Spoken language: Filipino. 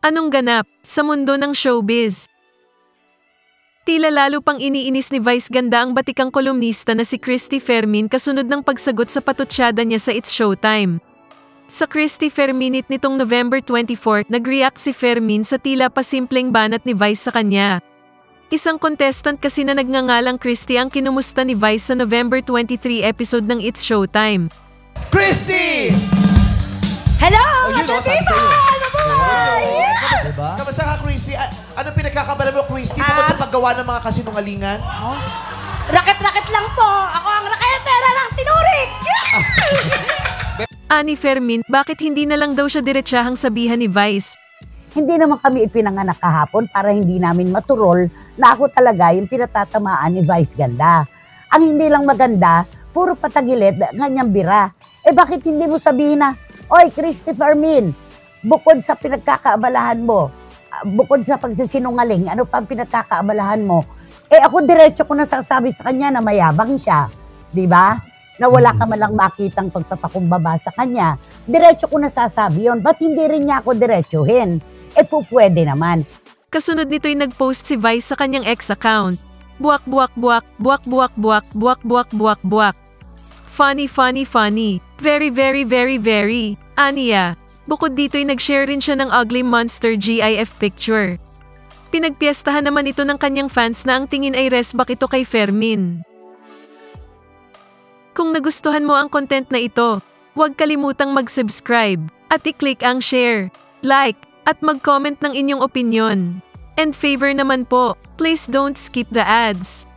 Anong ganap sa mundo ng showbiz? Tila lalo pang iniinis ni Vice ganda ang batikang kolumnista na si Christy Fermin kasunod ng pagsagot sa patutsada niya sa It's Showtime. Sa Christy Ferminit nitong November 24, nag-react si Fermin sa tila pasimpleng banat ni Vice sa kanya. Isang contestant kasi na nagngangalang Christy ang kinumusta ni Vice sa November 23 episode ng It's Showtime. Christy! Hello! Yun, Ano sabi diba? sa'yo. Ano ba? Kamusta ka, Christy? Anong pinagkakabala mo, Christy, bukod sa paggawa ng mga kasinungalingan? Raket-raket lang po. Ako ang raketera ng tinurik. Ani Fermin, bakit hindi na lang daw siya diretsahang sabihan ni Vice? Hindi naman kami ipinanganak kahapon para hindi namin maturol na ako talaga yung pinatatamaan ni Vice Ganda. Ang hindi lang maganda, puro patagilid, ganyang bira. Eh bakit hindi mo sabihin na, Oy, Christy Fermin, bukod sa pinagkakaabalahan mo, bukod sa pagsisinungaling, ano pa ang pinagkakaabalahan mo? Eh ako diretso ko nasasabi sa kanya na mayabang siya, di ba? Na wala ka malang makitang pagpapakumbaba sa kanya. Diretso ko nasasabi yun. Ba't hindi rin niya ako diretsuhin? Eh po pwede naman. Kasunod nito'y nag-post si Vice sa kanyang ex account. Buwak buwak buwak, buwak buwak buwak, buwak buwak buwak buwak. Funny funny funny. Very very very very. Aniya. Bukod dito'y nag-share rin siya ng Ugly Monster GIF picture. Pinagpiestahan naman ito ng kanyang fans na ang tingin ay resback ito kay Fermin. Kung nagustuhan mo ang content na ito, huwag kalimutang mag-subscribe at i-click ang share, like, at mag-comment ng inyong opinyon. And favor naman po, please don't skip the ads.